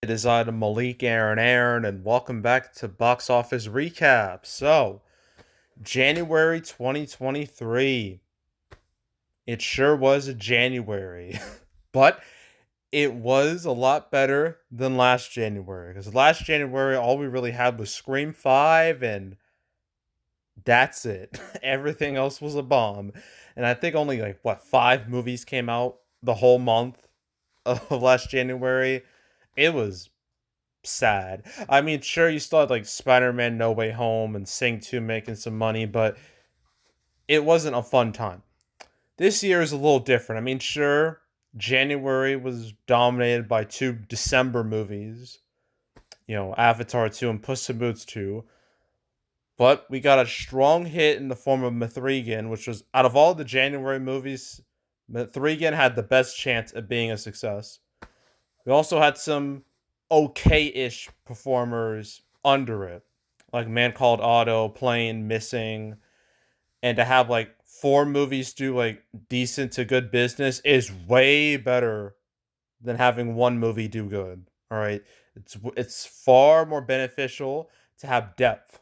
It is I, Malik Aaron, and welcome back to Box Office Recap. So, January 2023. It sure was a January, but it was a lot better than last January. Because last January, all we really had was Scream 5, and that's it. Everything else was a bomb. And I think only, five movies came out the whole month of last January. It was sad. I mean, sure, you still had like Spider-Man No Way Home and Sing 2 making some money, but it wasn't a fun time. This year is a little different. I mean, sure, January was dominated by two December movies, Avatar 2 and Puss in Boots 2, but we got a strong hit in the form of Mithrigan, which was out of all the January movies, Mithrigan had the best chance of being a success. We also had some okay-ish performers under it, like Man Called Otto, Plane, Missing, and to have like four movies do like decent to good business is way better than having one movie do good. All right, it's far more beneficial to have depth.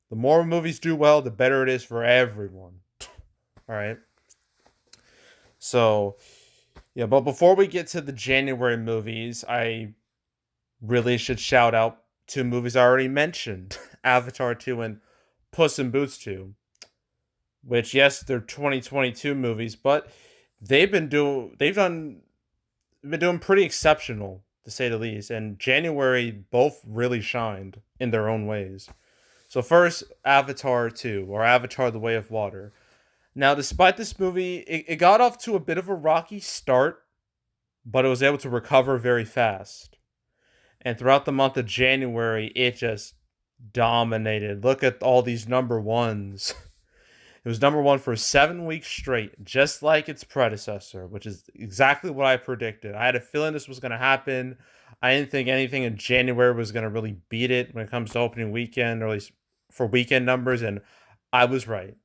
The more movies do well, the better it is for everyone. All right. So, yeah, but before we get to the January movies, I really should shout out two movies I already mentioned, Avatar 2 and Puss in Boots 2, which yes, they're 2022 movies, but they've been doing pretty exceptional to say the least, and January both really shined in their own ways. So first, Avatar 2 or Avatar the Way of Water. Now, despite this movie, it got off to a bit of a rocky start, but it was able to recover very fast. And throughout the month of January, it just dominated. Look at all these number ones. It was number one for 7 weeks straight, just like its predecessor, which is exactly what I predicted. I had a feeling this was going to happen. I didn't think anything in January was going to really beat it when it comes to opening weekend, or at least for weekend numbers, and I was right.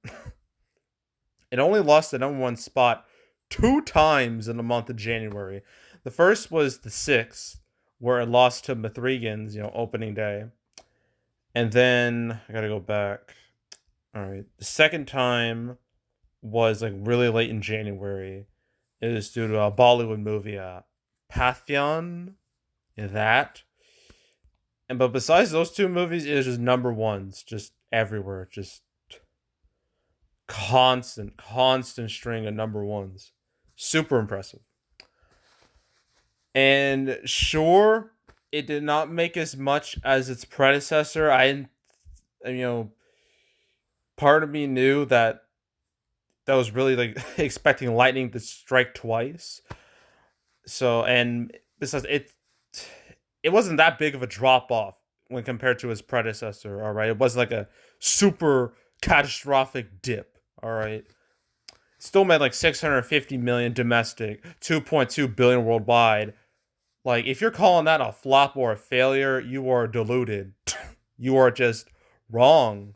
It only lost the number one spot two times in the month of January. The first was the 6th, where it lost to Mithrigan's, opening day. And then I gotta go back. All right, the second time was like really late in January. It was due to a Bollywood movie, Pantheon. That. And but besides those two movies, it was just number ones, just everywhere, just constant string of number ones. Super impressive. And sure, it did not make as much as its predecessor. You know, part of me knew that was really like expecting lightning to strike twice. So, and besides, it wasn't that big of a drop off when compared to his predecessor. All right, it wasn't like a super catastrophic dip. All right, still made like 650 million domestic, 2.2 billion worldwide. Like, if you're calling that a flop or a failure, you are deluded. You are just wrong.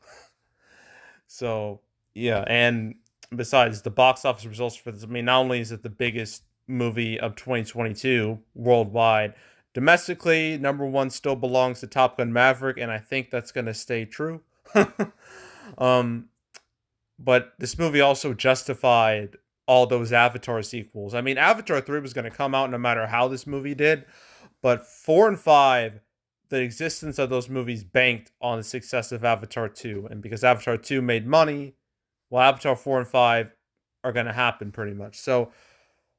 So, yeah, and besides the box office results for this, I mean, not only is it the biggest movie of 2022 worldwide, domestically, number one still belongs to Top Gun Maverick, and I think that's going to stay true. um, but this movie also justified all those Avatar sequels. I mean, Avatar 3 was going to come out no matter how this movie did, but 4 and 5, the existence of those movies banked on the success of Avatar 2. And because Avatar 2 made money, well, Avatar 4 and 5 are going to happen pretty much. So,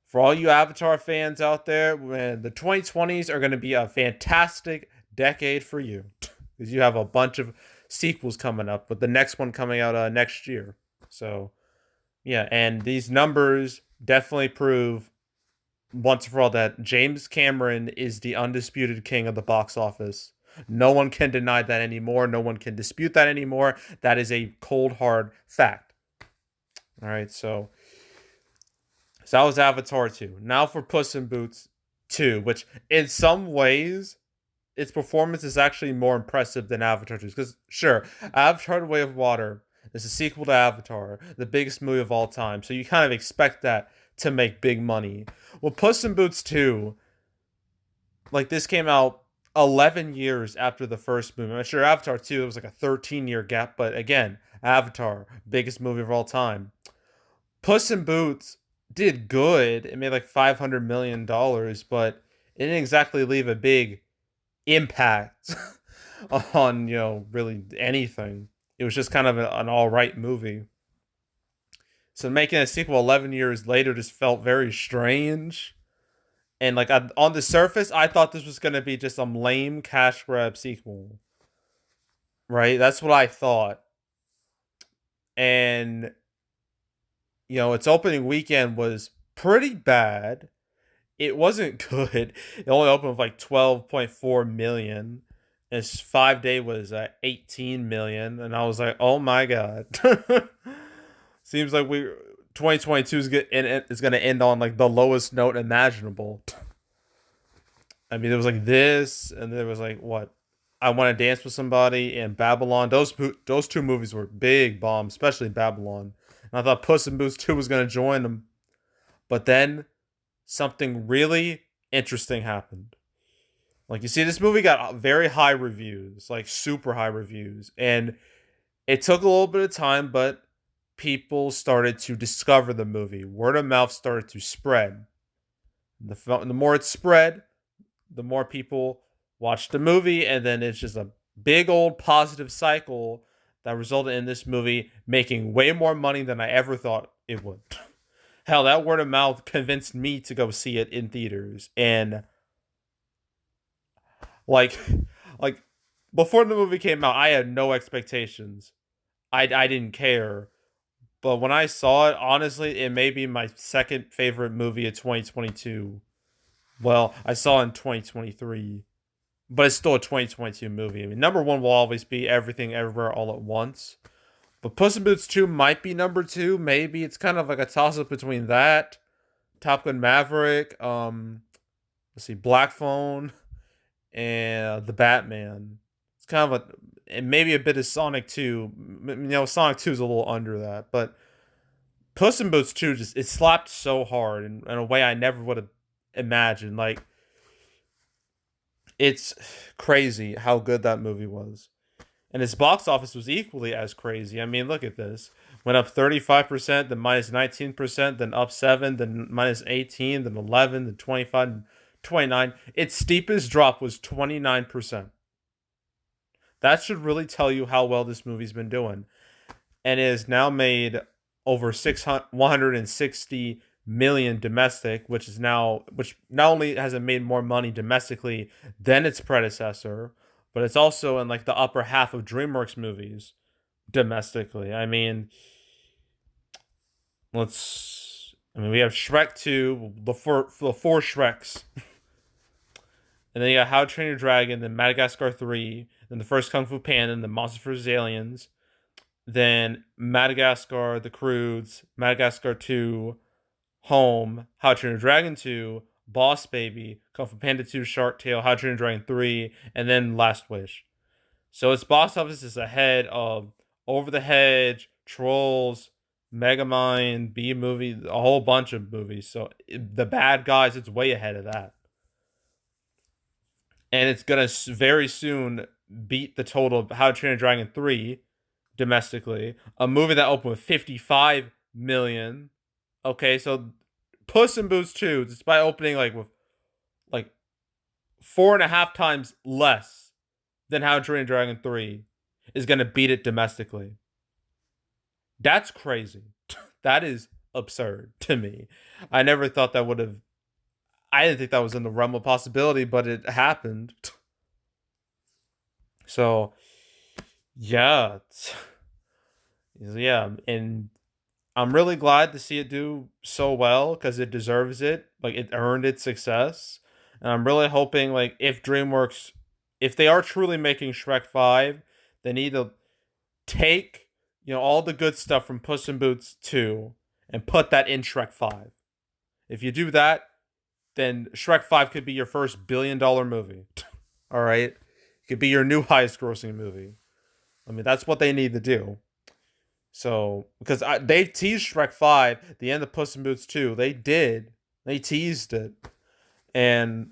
for all you Avatar fans out there, the 2020s are going to be a fantastic decade for you. Because you have a bunch of sequels coming up, with the next one coming out next year. So, yeah, and these numbers definitely prove once and for all that James Cameron is the undisputed king of the box office. No one can deny that anymore. No one can dispute that anymore. That is a cold, hard fact. All right, so that was Avatar 2. Now for Puss in Boots 2, which in some ways, its performance is actually more impressive than Avatar 2. Because, sure, Avatar The Way of Water is a sequel to Avatar, the biggest movie of all time. So you kind of expect that to make big money. Well, Puss in Boots 2, like, this came out 11 years after the first movie. I'm sure Avatar 2, it was like a 13-year gap, but again, Avatar, biggest movie of all time. Puss in Boots did good. It made like $500 million, but it didn't exactly leave a big impact on, really anything. It was just kind of an all right movie. So making a sequel 11 years later just felt very strange. And like on the surface, I thought this was gonna be just some lame cash grab sequel, right? That's what I thought. And its opening weekend was pretty bad. It wasn't good. It only opened with like 12.4 million. Its 5 day was 18 million, and I was like, oh my god. Seems like 2022 is gonna end on like the lowest note imaginable. I mean, there was like this, and there was like what? I Want to Dance with Somebody and Babylon. Those two movies were big bombs, especially Babylon. And I thought Puss in Boots 2 was gonna join them, but then something really interesting happened. Like, you see, this movie got very high reviews, like super high reviews, and it took a little bit of time, but people started to discover the movie. Word of mouth started to spread. The more it spread, the more people watched the movie, and then it's just a big old positive cycle that resulted in this movie making way more money than I ever thought it would. Hell, that word of mouth convinced me to go see it in theaters, and like, like before the movie came out, I had no expectations. I didn't care, but when I saw it, honestly, it may be my second favorite movie of 2022. Well, I saw it in 2023, but it's still a 2022 movie. I mean, number one will always be Everything Everywhere All at Once. But Puss in Boots 2 might be number two. Maybe it's kind of like a toss up between that, Top Gun Maverick, let's see, Black Phone, and The Batman. It's kind of and maybe a bit of Sonic 2. Sonic 2 is a little under that, but Puss in Boots 2 just it slapped so hard in a way I never would have imagined. Like, it's crazy how good that movie was. And its box office was equally as crazy. I mean, look at this. Went up 35%, then minus 19%, then up 7, then minus 18, then 11, then 25, 29. Its steepest drop was 29%. That should really tell you how well this movie's been doing. And it has now made over 160 million domestic, which not only has it made more money domestically than its predecessor, but it's also in like the upper half of DreamWorks movies domestically. I mean, we have Shrek 2, the four Shreks. And then you got How to Train Your Dragon, then Madagascar 3, then the first Kung Fu Panda, and then Monster vs. Aliens, then Madagascar, The Croods, Madagascar 2, Home, How to Train Your Dragon 2, Boss Baby, Kung Fu Panda 2, Shark Tale, How to Train Your Dragon 3, and then Last Wish. So its box office is ahead of Over the Hedge, Trolls, Megamind, B Movie, a whole bunch of movies. So The Bad Guys, it's way ahead of that. And it's going to very soon beat the total of How to Train Your Dragon 3 domestically. A movie that opened with 55 million. Okay, so Puss in Boots 2, despite opening with like 4.5 times less than How to Train Your Dragon 3, is going to beat it domestically. That's crazy. That is absurd to me. I never thought that would have. I didn't think that was in the realm of possibility, but it happened. So, yeah. Yeah, and I'm really glad to see it do so well because it deserves it. Like, it earned its success. And I'm really hoping, like, if DreamWorks, if they are truly making Shrek 5, they need to take, all the good stuff from Puss in Boots 2 and put that in Shrek 5. If you do that, then Shrek 5 could be your first $1 billion movie. All right? It could be your new highest grossing movie. I mean, that's what they need to do. So, because they teased Shrek 5, the end of Puss in Boots 2. They did. They teased it. And,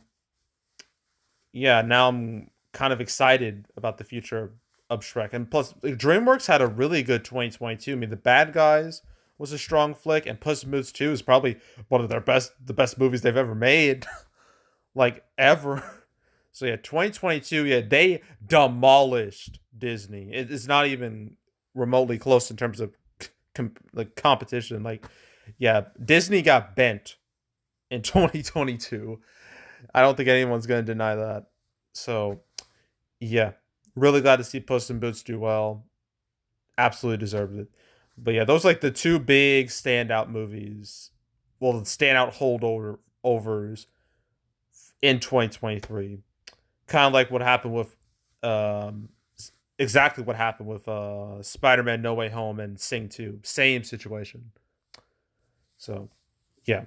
yeah, now I'm kind of excited about the future of Shrek. And plus, DreamWorks had a really good 2022. I mean, The Bad Guys was a strong flick, and Puss in Boots 2 is probably one of the best movies they've ever made, like ever. So yeah, 2022, yeah, they demolished Disney. It is not even remotely close in terms of like competition. Like, yeah, Disney got bent in 2022. I don't think anyone's gonna deny that. So yeah, really glad to see Puss in Boots do well. Absolutely deserved it. But yeah, those are like the two big standout movies. Well, the standout holdovers in 2023. Kind of like what happened with, um, exactly what happened with Spider-Man: No Way Home and Sing 2. Same situation. So yeah.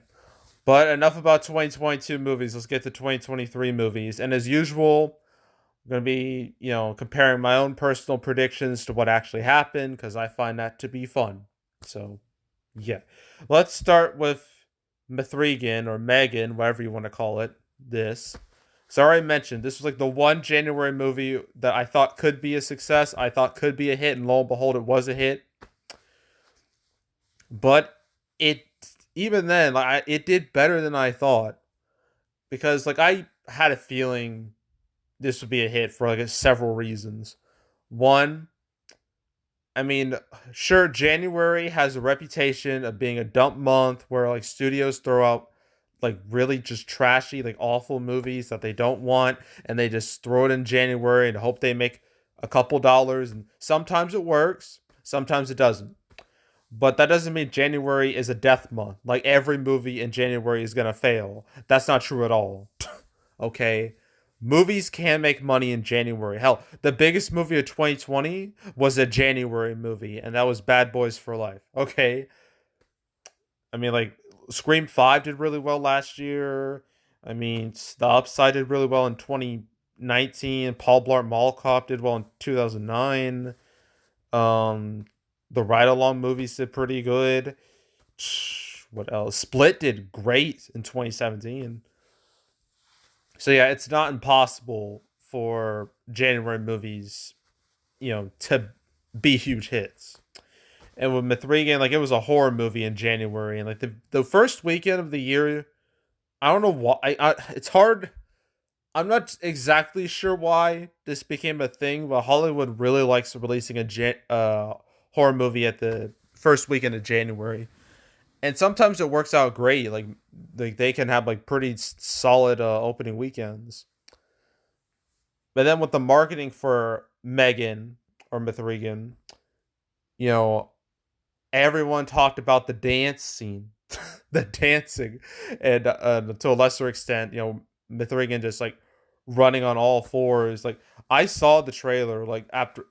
But enough about 2022 movies. Let's get to 2023 movies. And as usual, I'm going to be, comparing my own personal predictions to what actually happened because I find that to be fun. So, yeah. Let's start with Mithrigan or Megan, whatever you want to call it. This. So, I already mentioned this was like the one January movie that I thought could be a success. I thought could be a hit, and lo and behold, it was a hit. But it, even then, like, it did better than I thought because, like, I had a feeling this would be a hit for like several reasons. One, I mean, sure, January has a reputation of being a dump month where like studios throw out like really just trashy, like awful movies that they don't want, and they just throw it in January and hope they make a couple dollars. And sometimes it works, sometimes it doesn't. But that doesn't mean January is a death month. Like every movie in January is gonna fail. That's not true at all. Okay? Movies can make money in January. Hell, the biggest movie of 2020 was a January movie, and that was Bad Boys for Life. Okay? I mean, like, Scream 5 did really well last year. I mean, The Upside did really well in 2019. Paul Blart Mall Cop did well in 2009. Um, the Ride Along movies did pretty good. What else? Split did great in 2017. So yeah, it's not impossible for January movies, to be huge hits. And with Mithrigan, like it was a horror movie in January, and like the first weekend of the year, I don't know why. It's hard. I'm not exactly sure why this became a thing, but Hollywood really likes releasing horror movie at the first weekend of January, and sometimes it works out great. Like they can have like pretty solid opening weekends. But then with the marketing for Megan or Mithrigan, you know, everyone talked about the dance scene, the dancing, and to a lesser extent, Mithrigan just like running on all fours. Like I saw the trailer, like after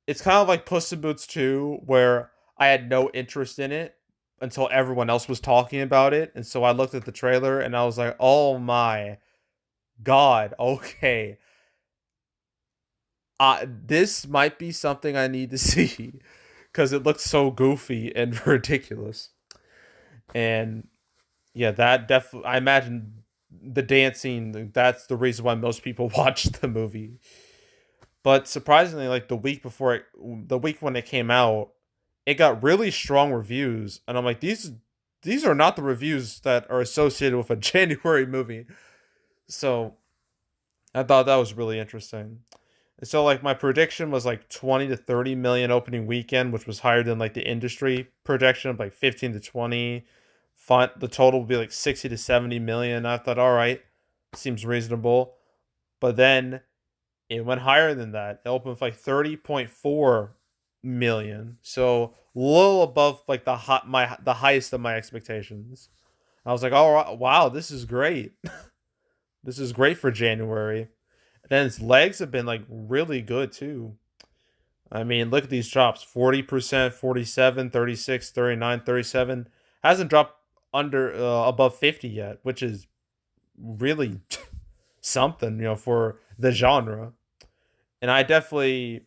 it's kind of like Puss in Boots 2, where I had no interest in it until everyone else was talking about it, and so I looked at the trailer and I was like, oh my god, okay. This might be something I need to see because it looks so goofy and ridiculous. And yeah, that definitely, I imagine the dancing, that's the reason why most people watched the movie. But surprisingly, like the week when it came out, it got really strong reviews. And I'm like, these are not the reviews that are associated with a January movie. So I thought that was really interesting. So like my prediction was like 20 to 30 million opening weekend, which was higher than like the industry projection of like 15 to 20. The total would be like 60 to 70 million. I thought, all right, seems reasonable. But then it went higher than that. It opened with like 30.4 million. So a little above like the highest of my expectations. I was like, oh wow, this is great. This is great for January. Then its legs have been like really good too. I mean, look at these drops: 40%, 47, 36, 39, 37. Hasn't dropped under above 50 yet, which is really something, for the genre. And I definitely,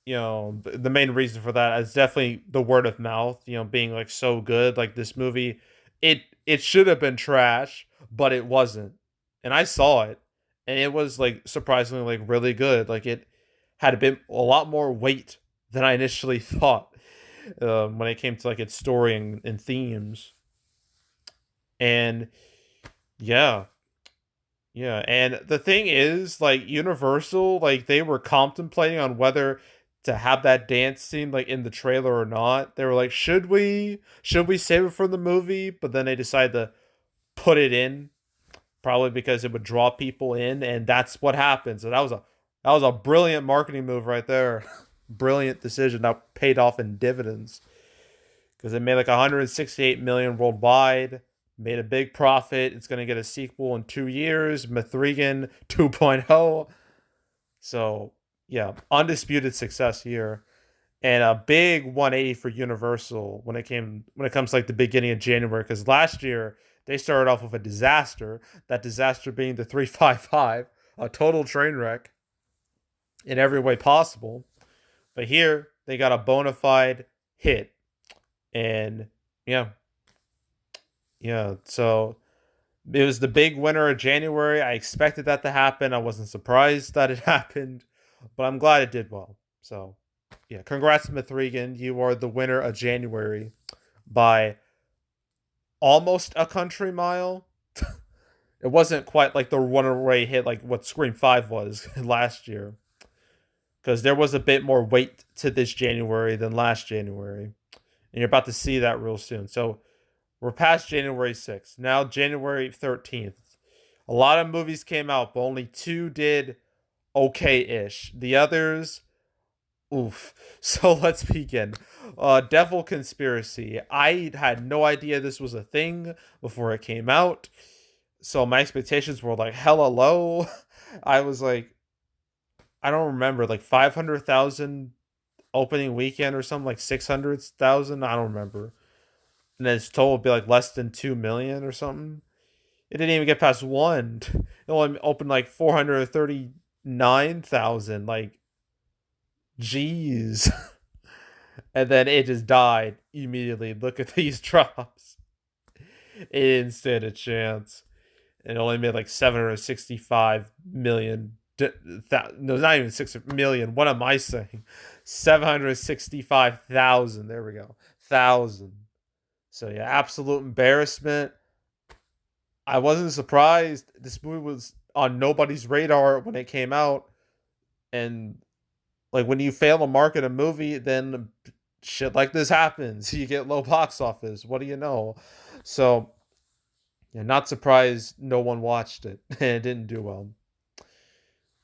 the main reason for that is definitely the word of mouth, being like so good. Like this movie, it should have been trash, but it wasn't. And I saw it, and it was like surprisingly like really good. Like it had a lot more weight than I initially thought when it came to like its story and themes. And yeah, yeah, and the thing is, like Universal, like they were contemplating on whether to have that dance scene like in the trailer or not. They were like, should we save it for the movie? But then they decided to put it in, probably because it would draw people in, and that's what happened. So that was a brilliant marketing move right there. Brilliant decision that paid off in dividends because it made like 168 million worldwide, made a big profit. It's going to get a sequel in 2 years, Mithrigan 2.0. So, yeah, undisputed success here. And a big 180 for Universal when it comes to like the beginning of January, because last year they started off with a disaster. That disaster being the 355, a total train wreck in every way possible. But here they got a bona fide hit, and yeah, yeah. So it was the big winner of January. I expected that to happen. I wasn't surprised that it happened, but I'm glad it did well. So yeah, congrats, Mithrigan. You are the winner of January by almost a country mile. It wasn't quite like the runaway hit like what Scream 5 was last year. Because there was a bit more weight to this January than last January. And you're about to see that real soon. So we're past January 6th. Now January 13th. A lot of movies came out, but only two did okay-ish. The others, oof. So let's begin. Devil Conspiracy. I had no idea this was a thing before it came out. So my expectations were like hella low. I was like, I don't remember, like 500,000 opening weekend or something, like 600,000. I don't remember. And then its total would be like less than 2 million or something. It didn't even get past one. It only opened like 439,000. Like, jeez. And then it just died immediately. Look at these drops. It didn't stand a chance. It only made like 765 million. No, not even 6 million. What am I saying? 765,000. There we go. Thousand. So yeah, absolute embarrassment. I wasn't surprised. This movie was on nobody's radar when it came out. And like when you fail to market a movie, then shit like this happens. You get low box office. What do you know? So yeah, not surprised no one watched it. It didn't do well.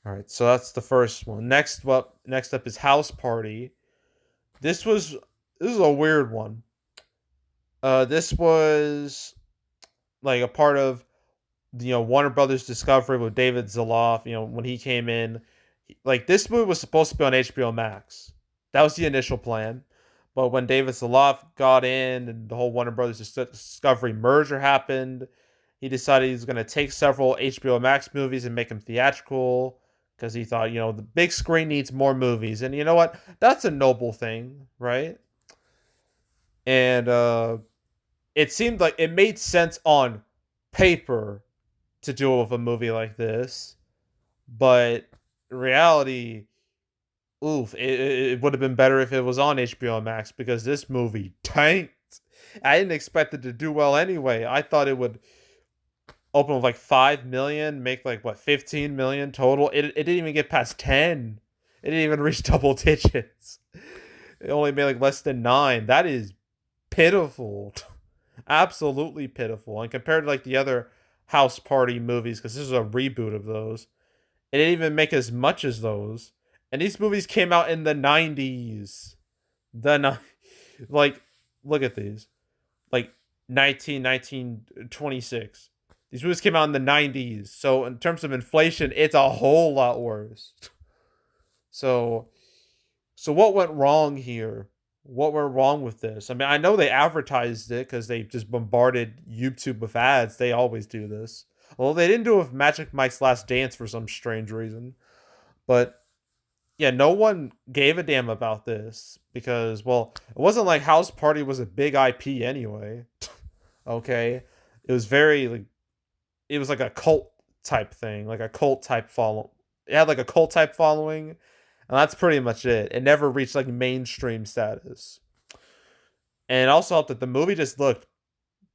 All right, so that's the first one. Next up is House Party. This was this is a weird one. This was like a part of Warner Brothers Discovery with David Zaloff. When he came in, like this movie was supposed to be on HBO Max. That was the initial plan, but when David Zaloff got in and the whole Warner Brothers Discovery merger happened, he decided he was going to take several HBO Max movies and make them theatrical because he thought the big screen needs more movies, and you know what? That's a noble thing, right? And it seemed like it made sense on paper to do it with a movie like this, but in reality, oof, it would have been better if it was on HBO Max because this movie tanked. I didn't expect it to do well anyway. I thought it would open with like 5 million, make like what 15 million total. It didn't even get past 10. It didn't even reach double digits. It only made like less than 9. That is pitiful. Absolutely pitiful. And compared to like the other House Party movies, because this is a reboot of those, it didn't even make as much as those. And these movies came out in the 90s. Like, look at these. Like 1926. These movies came out in the 90s. So in terms of inflation, it's a whole lot worse. So what went wrong here? What went wrong with this? I mean, I know they advertised it because they just bombarded YouTube with ads. They always do this. Although they didn't do it with Magic Mike's Last Dance for some strange reason. But yeah, no one gave a damn about this because, well, it wasn't like House Party was a big IP anyway. Okay, it was very like it was like a cult type thing, like a cult type follow. It had like a cult type following, and that's pretty much it. It never reached like mainstream status. And it also helped that the movie just looked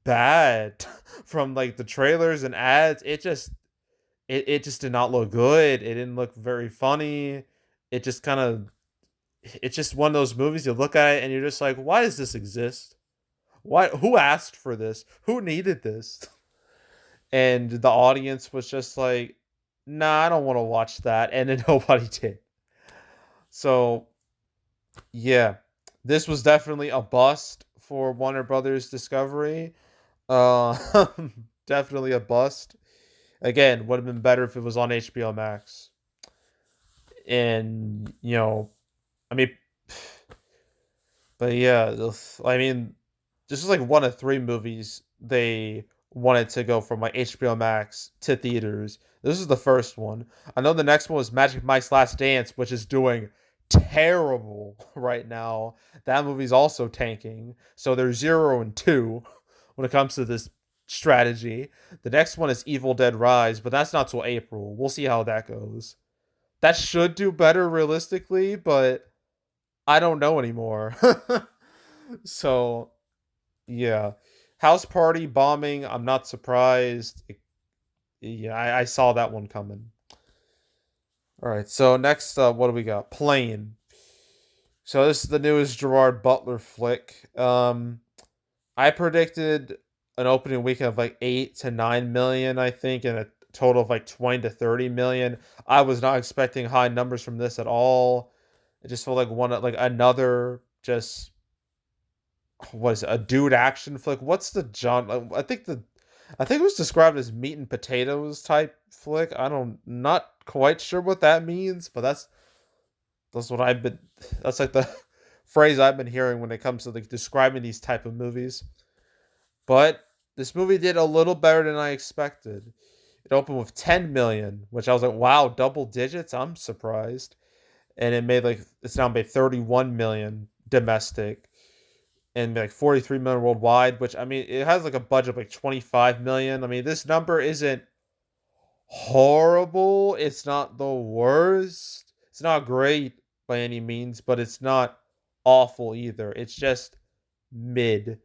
bad from like the trailers and ads. It just did not look good. It didn't look very funny. It just kind of it's just one of those movies you look at it and you're just like, why does this exist? Why who asked for this? Who needed this? And the audience was just like, nah, I don't want to watch that. And then nobody did. So yeah. This was definitely a bust for Warner Brothers Discovery. Uh definitely a bust. Again, would have been better if it was on HBO Max. And I mean, but yeah, I mean, this is like one of three movies they wanted to go from like HBO Max to theaters. This is the first one. I know the next one was Magic Mike's Last Dance, which is doing terrible right now. That movie's also tanking. So they're 0 and 2 when it comes to this strategy. The next one is Evil Dead Rise, but that's not till April. We'll see how that goes. That should do better realistically, but I don't know anymore. So yeah, house party bombing. I'm not surprised. Yeah, I saw that one coming. All right, so next, what do we got? Plane. So this is the newest Gerard Butler flick. I predicted an opening weekend of like 8 to 9 million, I think, and a total of like 20 to 30 million. I was not expecting high numbers from this at all. It just felt like another just what is it, a dude action flick? What's the genre? I think it was described as meat and potatoes type flick. I don't not quite sure what that means, but that's what I've been that's like the phrase I've been hearing when it comes to like describing these type of movies. But this movie did a little better than I expected. It opened with 10 million, which I was like, wow, double digits. I'm surprised. And it's now made 31 million domestic and like 43 million worldwide, which I mean, it has like a budget of like 25 million. I mean, this number isn't horrible. It's not the worst. It's not great by any means, but it's not awful either. It's just mid.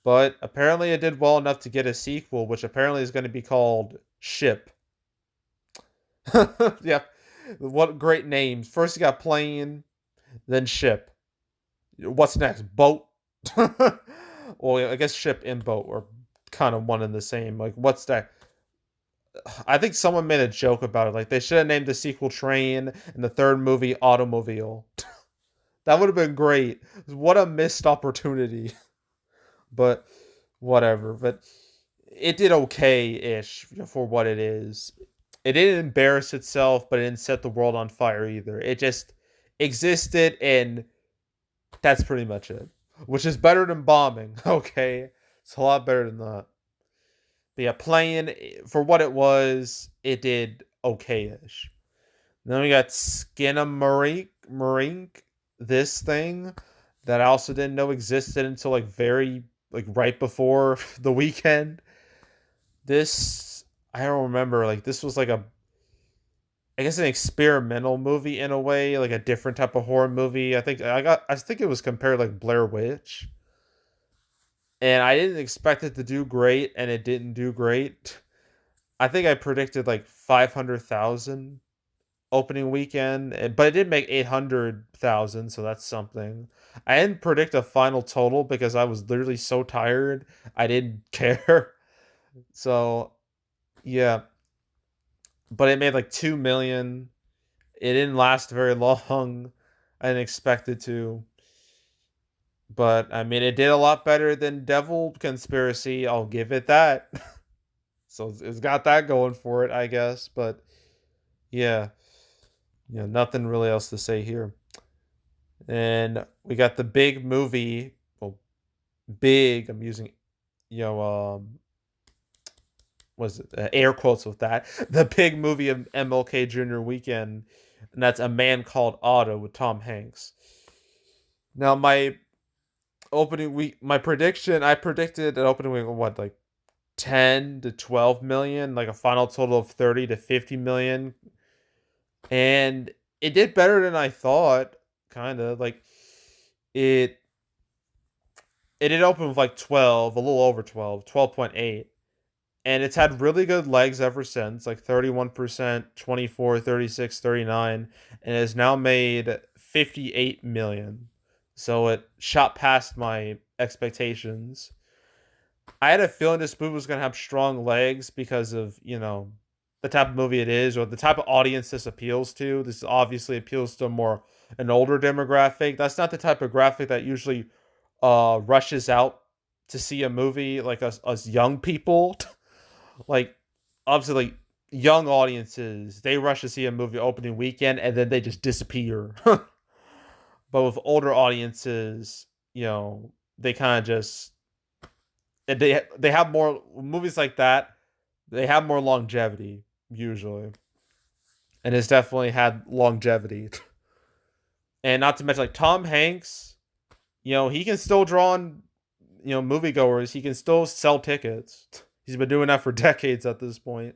But apparently it did well enough to get a sequel, which apparently is going to be called Ship. Yeah. What great names. First you got Plane, then Ship. What's next? Boat? Well, I guess Ship and Boat are kind of one and the same. Like, what's that? I think someone made a joke about it. Like, they should have named the sequel Train and the third movie Automobile. That would have been great. What a missed opportunity. But whatever. But it did okay-ish for what it is. It didn't embarrass itself, but it didn't set the world on fire either. It just existed, and that's pretty much it. Which is better than bombing, okay? It's a lot better than that. But yeah, playing for what it was, it did okay-ish. Then we got Skinamarink, this thing that I also didn't know existed until like right before the weekend. This I don't remember. Like this was like I guess an experimental movie in a way, like a different type of horror movie. I think it was compared like Blair Witch. And I didn't expect it to do great, and it didn't do great. I think I predicted like 500,000 opening weekend, but it did make 800,000, so that's something. I didn't predict a final total because I was literally so tired. I didn't care. So, yeah, but it made like 2 million. It didn't last very long. I didn't expect it to. But I mean, it did a lot better than Devil Conspiracy. I'll give it that. So it's got that going for it, I guess. But yeah, nothing really else to say here. And we got the big movie. Well, big. I'm using, you know, was it air quotes with that? The big movie of MLK Jr. weekend, and that's A Man Called Otto with Tom Hanks. Now, my opening week, my prediction, I predicted an opening week of what, like 10 to 12 million, like a final total of 30 to 50 million. And it did better than I thought, kind of. Like it it did open with like 12, a little over 12, 12.8. And it's had really good legs ever since, like 31%, 24, 36, 39, and has now made 58 million. So it shot past my expectations. I had a feeling this movie was going to have strong legs because of, the type of movie it is or the type of audience this appeals to. This obviously appeals to more an older demographic. That's not the type of graphic that usually rushes out to see a movie like us young people. Like obviously like young audiences, they rush to see a movie opening weekend and then they just disappear. But with older audiences, they kind of just they have more movies like that. They have more longevity usually, and it's definitely had longevity. And not to mention like Tom Hanks, he can still draw on moviegoers. He can still sell tickets. He's been doing that for decades at this point.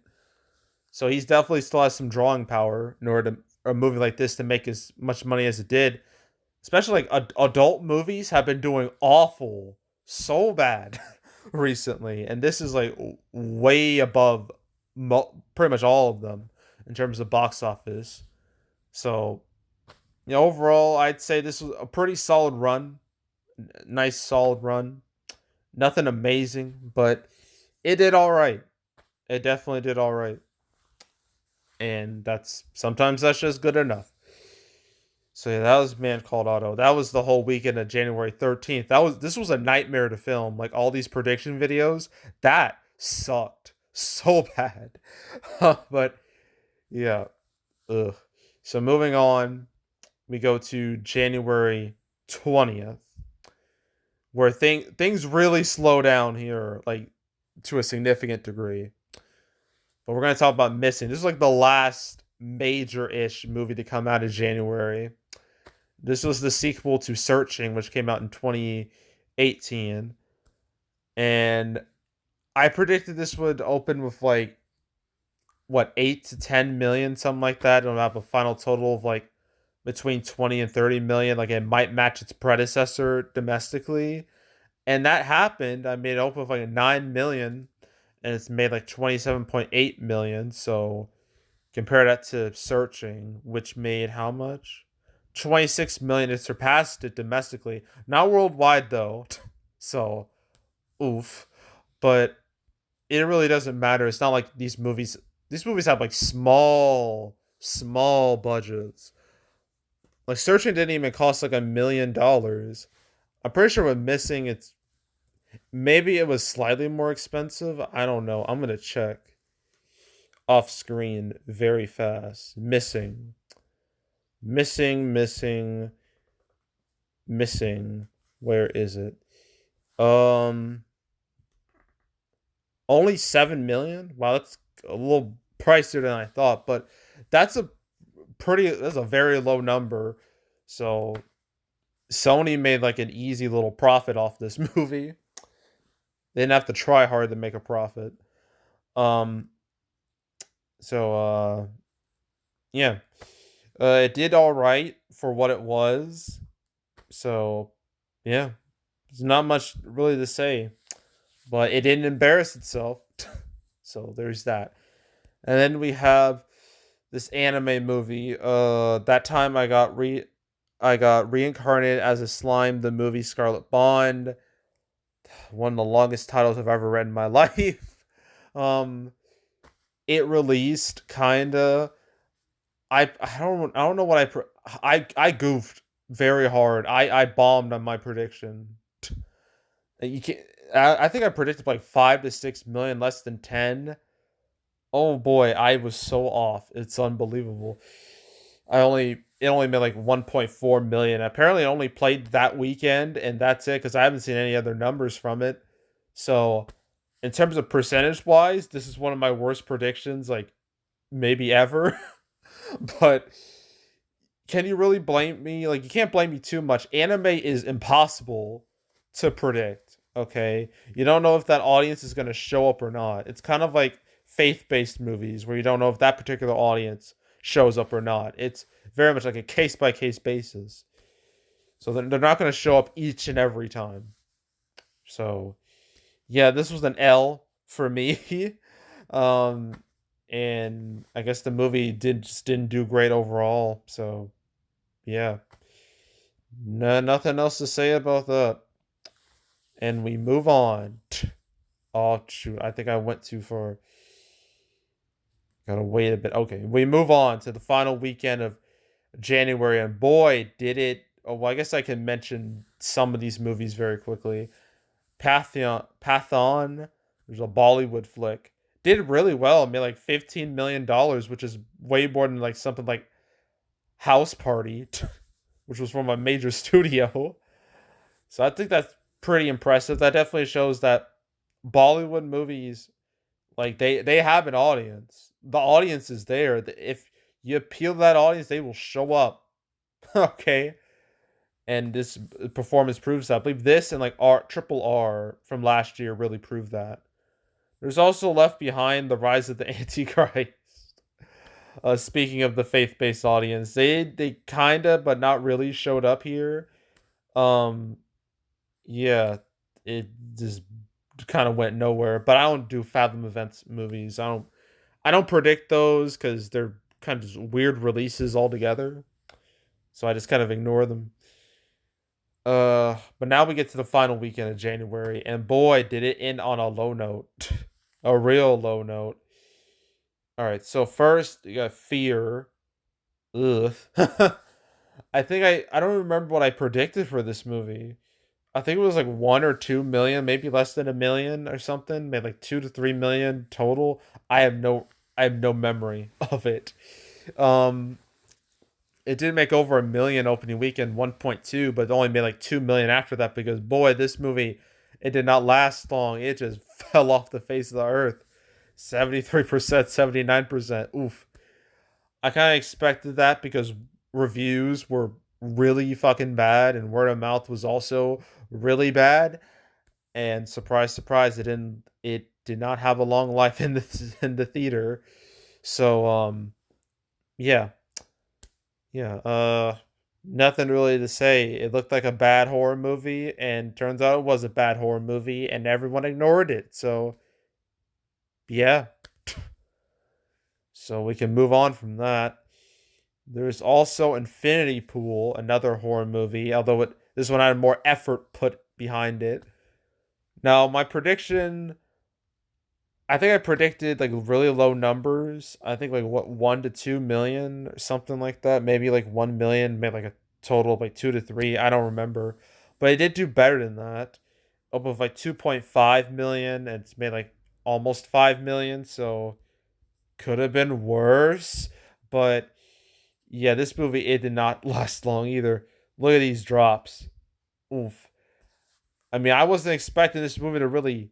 So he's definitely still has some drawing power in order to a movie like this to make as much money as it did. Especially like adult movies have been doing awful, so bad recently, and this is like way above pretty much all of them in terms of box office. So, overall, I'd say this was a pretty solid run, nice solid run. Nothing amazing, but it did all right. It definitely did all right, and that's just good enough. So yeah, that was Man Called Otto. That was the whole weekend of January 13th. This was a nightmare to film. Like all these prediction videos, that sucked so bad. But yeah, ugh. So moving on, we go to January 20th, where things really slow down here, like to a significant degree. But we're gonna talk about Missing. This is like the last major-ish movie to come out in January. This was the sequel to Searching, which came out in 2018. And I predicted this would open with like, what, 8 to 10 million, something like that. It'll have a final total of like between 20 and 30 million. Like it might match its predecessor domestically. And that happened. I made it open with like 9 million and it's made like 27.8 million. So compare that to Searching, which made how much? 26 million. It surpassed it domestically, not worldwide though. So oof. But it really doesn't matter. It's not like these movies have like small budgets. Like Searching didn't even cost like $1 million. I'm pretty sure with Missing it's maybe it was slightly more expensive. I don't know. I'm gonna check off screen very fast. Missing. Missing. Where is it? Um, Only 7 million. Wow, that's a little pricier than I thought, but that's a that's a very low number. So Sony made like an easy little profit off this movie. They didn't have to try hard to make a profit. Um, so yeah, it did all right for what it was. So yeah, there's not much really to say, but it didn't embarrass itself. So there's that. And then we have this anime movie. That time I got reincarnated as a slime. The movie Scarlet Bond, one of the longest titles I've ever read in my life. Um, it released kinda. I don't know what I goofed very hard. I bombed on my prediction. You can't. I think I predicted like 5 to 6 million, less than 10. Oh boy, I was so off. It's unbelievable. It only made like 1.4 million. Apparently, it only played that weekend, and that's it because I haven't seen any other numbers from it. So, in terms of percentage wise, this is one of my worst predictions, like maybe ever. But can you really blame me? Like, you can't blame me too much. Anime is impossible to predict. Okay, you don't know if that audience is going to show up or not. It's kind of like faith-based movies where you don't know if that particular audience shows up or not. It's very much like a case-by-case basis. So they're not going to show up each and every time. So yeah, this was an L for me. um, and I guess the movie didn't do great overall. So yeah, no, nothing else to say about that. And we move on. Oh shoot, I think I went too far. Gotta wait a bit. Okay, we move on to the final weekend of January, and boy, did it. Oh, well, I guess I can mention some of these movies very quickly. Pathan, there's a Bollywood flick. Did really well. It made like $15 million, which is way more than like something like House Party, which was from a major studio. So I think that's pretty impressive. That definitely shows that Bollywood movies, like they have an audience. The audience is there. If you appeal to that audience, they will show up. Okay, and this performance proves that. I believe this and like Triple R from last year really proved that. There's also Left Behind: The Rise of the Antichrist. Speaking of the faith-based audience, they kinda but not really showed up here. Um, yeah, it just kind of went nowhere. But I don't do Fathom Events movies. I don't predict those because they're kind of just weird releases altogether. So I just kind of ignore them. But now we get to the final weekend of January, and boy, did it end on a low note, a real low note. All right, so first you got Fear. Ugh. I don't remember what I predicted for this movie. I think it was like 1 or 2 million, maybe less than a million or something, maybe like 2 to 3 million total. I have no memory of it. Um, it did make over a million opening weekend, 1.2, but it only made like 2 million after that because boy, this movie it did not last long. It just fell off the face of the earth. 73%, 79%. Oof. I kind of expected that because reviews were really fucking bad and word of mouth was also really bad. And surprise, surprise, it did not have a long life in the theater. So yeah, yeah. Nothing really to say. It looked like a bad horror movie, and turns out it was a bad horror movie, and everyone ignored it. So yeah, so we can move on from that. There's also Infinity Pool, another horror movie, although this one had more effort put behind it. Now, my prediction, I think I predicted like really low numbers. I think like what 1 to 2 million or something like that. Maybe like 1 million, maybe like a total of like 2 to 3. I don't remember, but it did do better than that. Up of like 2.5 million, and it's made like almost 5 million. So could have been worse, but yeah, this movie it did not last long either. Look at these drops. Oof. I mean, I wasn't expecting this movie to really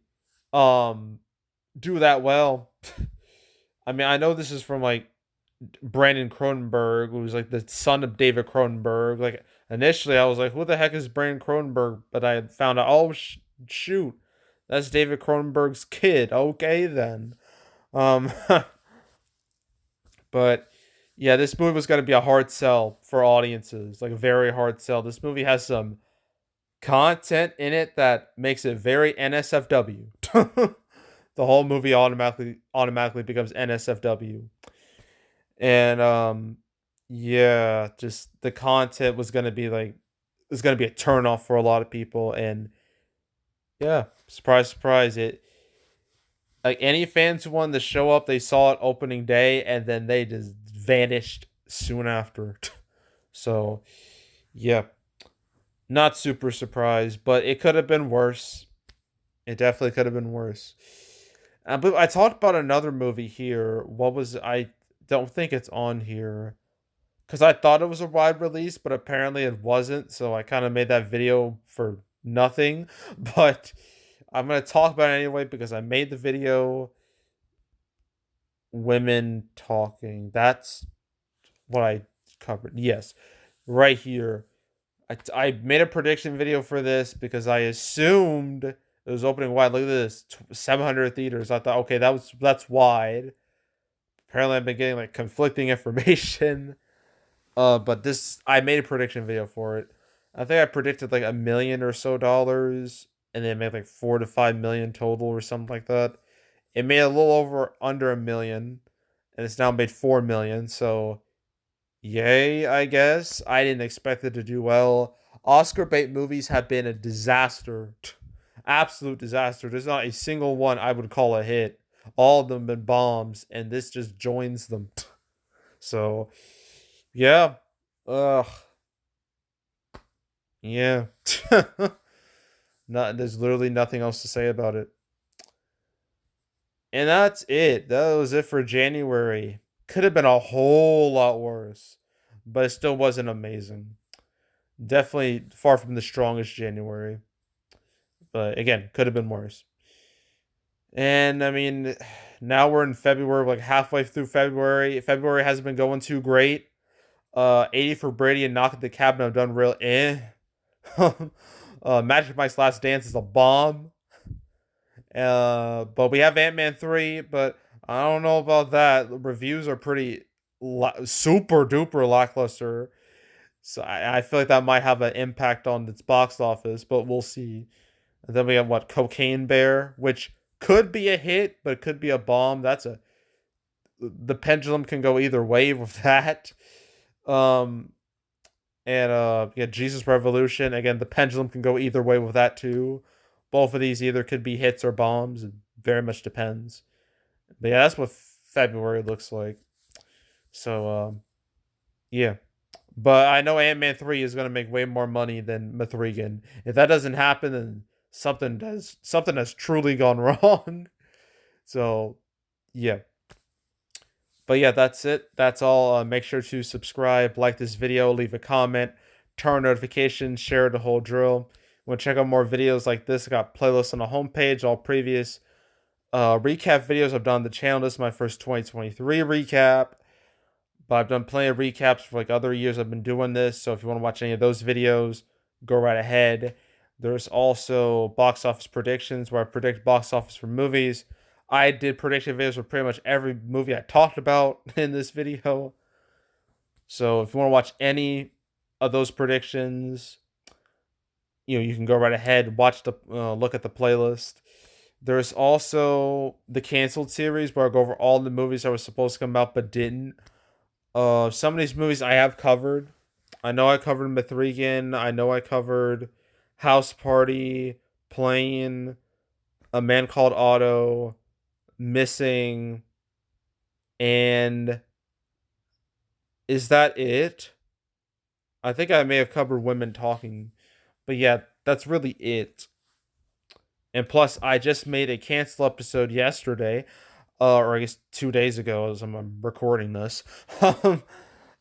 um do that well. I mean, I know this is from like Brandon Cronenberg, who's like the son of David Cronenberg. Like initially, I was like, "Who the heck is Brandon Cronenberg?" But I found out, oh shoot, that's David Cronenberg's kid. Okay then. Um, but yeah, this movie was gonna be a hard sell for audiences, like a very hard sell. This movie has some content in it that makes it very NSFW. The whole movie automatically becomes NSFW. And yeah, just the content was gonna be a turn off for a lot of people, and yeah, surprise surprise, it like any fans who wanted to show up, they saw it opening day and then they just vanished soon after. So yeah, not super surprised, but it could have been worse. It definitely could have been worse. But I talked about another movie here. What was I don't think it's on here because I thought it was a wide release, but apparently it wasn't. So I kind of made that video for nothing. But I'm gonna talk about it anyway because I made the video. Women talking. That's what I covered. Yes, right here. I made a prediction video for this because I assumed It was opening wide. Look at this, 700 theaters. I thought, okay, that's wide. Apparently, I've been getting like conflicting information. But this, I made a prediction video for it. I think I predicted like $1 million or so dollars, and then it made like 4 to 5 million total or something like that. It made a little over under 1 million, and it's now made 4 million. So, yay, I guess. I didn't expect it to do well. Oscar bait movies have been a disaster, absolute disaster. There's not a single one I would call a hit. All of them have been bombs, and this just joins them. So, yeah. Ugh. Yeah. Not there's literally nothing else to say about it. And that's it. That was it for January. Could have been a whole lot worse, but it still wasn't amazing. Definitely far from the strongest January. But again, could have been worse. And I mean, now we're in February, like halfway through February. February hasn't been going too great. 80 for Brady and Knock at the Cabin have done real Magic Mike's Last Dance is a bomb. But we have Ant-Man 3, but I don't know about that. The reviews are pretty super duper lackluster. So I feel like that might have an impact on its box office, but we'll see. And then we have what, Cocaine Bear, which could be a hit, but it could be a bomb. The pendulum can go either way with that. Um and yeah, Jesus Revolution. Again, the pendulum can go either way with that too. Both of these either could be hits or bombs. It very much depends. But yeah, that's what February looks like. So yeah. But I know Ant-Man 3 is gonna make way more money than Mithrigan. If that doesn't happen, then something has truly gone wrong. So yeah. But yeah, that's it. That's all. Make sure to subscribe, like this video, leave a comment, turn on notifications, share the whole drill. Want to check out more videos like this? I got playlists on the homepage, all previous recap videos I've done on the channel. This is my first 2023 recap, but I've done plenty of recaps for like other years I've been doing this. So if you want to watch any of those videos, go right ahead. There's also box office predictions where I predict box office for movies. I did prediction videos for pretty much every movie I talked about in this video. So if you want to watch any of those predictions, you can go right ahead, watch the look at the playlist. There's also the canceled series where I go over all the movies that were supposed to come out but didn't. Some of these movies I have covered. I know I covered Mithrigan. I know I covered House Party, Plane, A Man Called Otto, Missing, and is that it? I think I may have covered Women Talking, but yeah, that's really it. And plus, I just made a cancel episode yesterday, or I guess 2 days ago, as I'm recording this,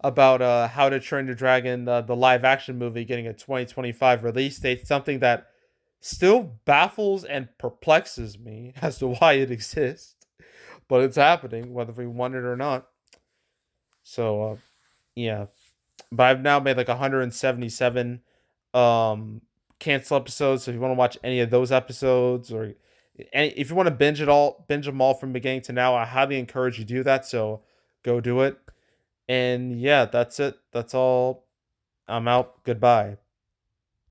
about How to Train Your Dragon, the live action movie, getting a 2025 release date. Something that still baffles and perplexes me as to why it exists, but it's happening, whether we want it or not. So, yeah. But I've now made like 177 cancel episodes. So if you want to watch any of those episodes, or if you want to binge them all from beginning to now, I highly encourage you to do that. So go do it. And yeah, that's it. That's all. I'm out. Goodbye.